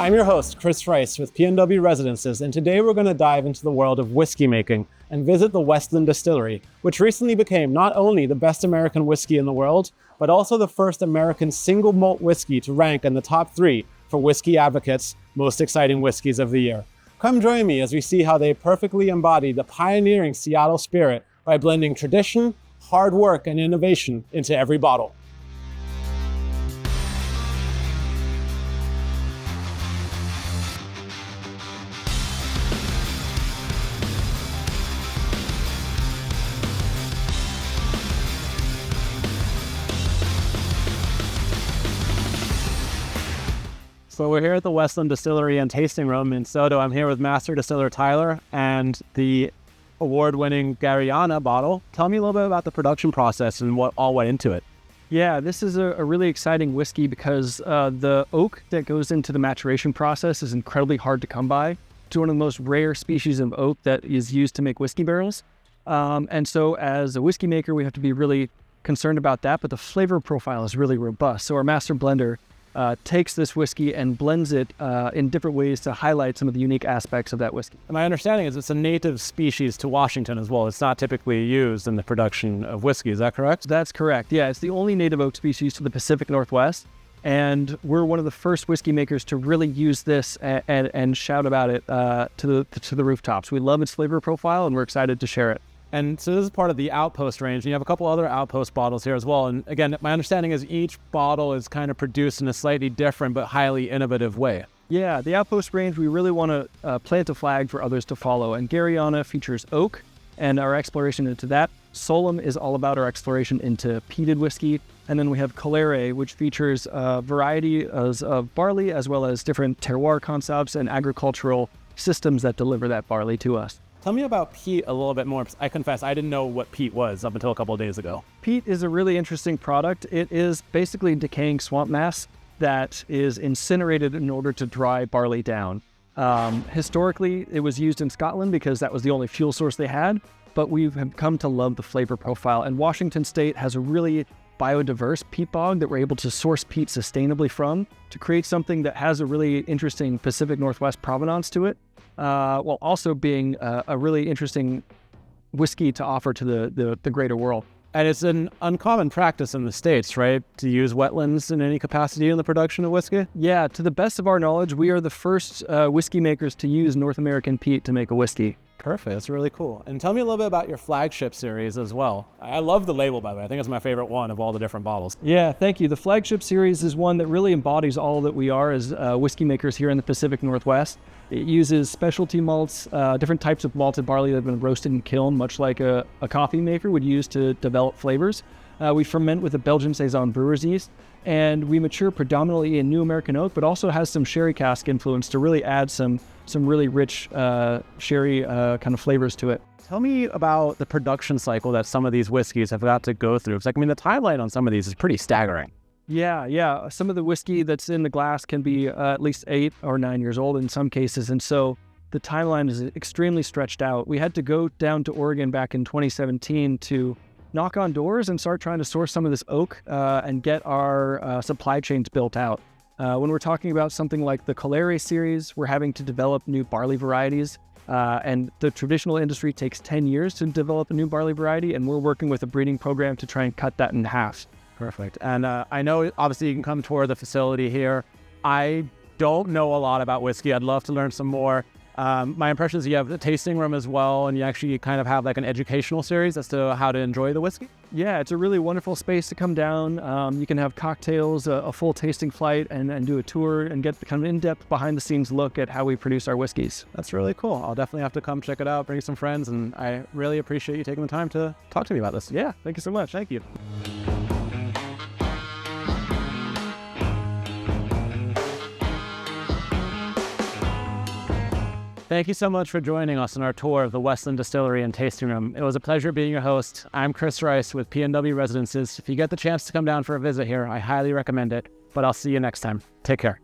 I'm your host, Chris Rice with PNW Residences, and today we're going to dive into the world of whiskey making and visit the Westland Distillery, which recently became not only the best American whiskey in the world, but also the first American single malt whiskey to rank in the top 3 for Whiskey Advocate's most exciting whiskeys of the year. Come join me as we see how they perfectly embody the pioneering Seattle spirit by blending tradition, hard work, and innovation into every bottle. So we're here at the Westland Distillery and Tasting Room in Soto. I'm here with Master Distiller Tyler and the award-winning Garryana bottle. Tell me a little bit about the production process and what all went into it. Yeah, this is a really exciting whiskey because the oak that goes into the maturation process is incredibly hard to come by. It's one of the most rare species of oak that is used to make whiskey barrels. And so as a whiskey maker, we have to be really concerned about that, but the flavor profile is really robust. So our master blender takes this whiskey and blends it in different ways to highlight some of the unique aspects of that whiskey. And my understanding is it's a native species to Washington as well. It's not typically used in the production of whiskey. Is that correct? That's correct. Yeah, it's the only native oak species to the Pacific Northwest. And we're one of the first whiskey makers to really use this and shout about it to the rooftops. We love its flavor profile and we're excited to share it. And so this is part of the Outpost range, and you have a couple other Outpost bottles here as well. And again, my understanding is each bottle is kind of produced in a slightly different but highly innovative way. Yeah, the Outpost range, we really want to plant a flag for others to follow. And Garryana features oak and our exploration into that. Solum is all about our exploration into peated whiskey. And then we have Calere, which features a variety of barley as well as different terroir concepts and agricultural systems that deliver that barley to us. Tell me about peat a little bit more. I confess, I didn't know what peat was up until a couple of days ago. Peat is a really interesting product. It is basically decaying swamp mass that is incinerated in order to dry barley down. Historically, it was used in Scotland because that was the only fuel source they had, but we've come to love the flavor profile. And Washington State has a really biodiverse peat bog that we're able to source peat sustainably from to create something that has a really interesting Pacific Northwest provenance to it. While also being a really interesting whiskey to offer to the greater world. And it's an uncommon practice in the States, right? To use wetlands in any capacity in the production of whiskey? Yeah, to the best of our knowledge, we are the first whiskey makers to use North American peat to make a whiskey. Perfect, that's really cool. And tell me a little bit about your flagship series as well. I love the label, by the way. I think it's my favorite one of all the different bottles. Yeah, thank you. The flagship series is one that really embodies all that we are as whiskey makers here in the Pacific Northwest. It uses specialty malts, different types of malted barley that have been roasted in kiln, much like a coffee maker would use to develop flavors. We ferment with a Belgian Saison brewer's yeast, and we mature predominantly in New American oak, but also has some sherry cask influence to really add some really rich sherry kind of flavors to it. Tell me about the production cycle that some of these whiskeys have got to go through. It's like, the timeline on some of these is pretty staggering. Yeah. Some of the whiskey that's in the glass can be at least 8 or 9 years old in some cases, and so the timeline is extremely stretched out. We had to go down to Oregon back in 2017 to knock on doors and start trying to source some of this oak and get our supply chains built out. When we're talking about something like the Calere series, we're having to develop new barley varieties, and the traditional industry takes 10 years to develop a new barley variety, and we're working with a breeding program to try and cut that in half. Perfect. And I know, obviously, you can come tour the facility here. I don't know a lot about whiskey. I'd love to learn some more. My impression is you have the tasting room as well, and you actually kind of have like an educational series as to how to enjoy the whiskey. Yeah, it's a really wonderful space to come down. You can have cocktails, a full tasting flight, and do a tour and get the kind of in-depth behind-the-scenes look at how we produce our whiskeys. That's really cool. I'll definitely have to come check it out, bring some friends, and I really appreciate you taking the time to talk to me about this. Yeah, thank you so much. Thank you. Thank you so much for joining us on our tour of the Westland Distillery and Tasting Room. It was a pleasure being your host. I'm Chris Rice with PNW Residences. If you get the chance to come down for a visit here, I highly recommend it. But I'll see you next time. Take care.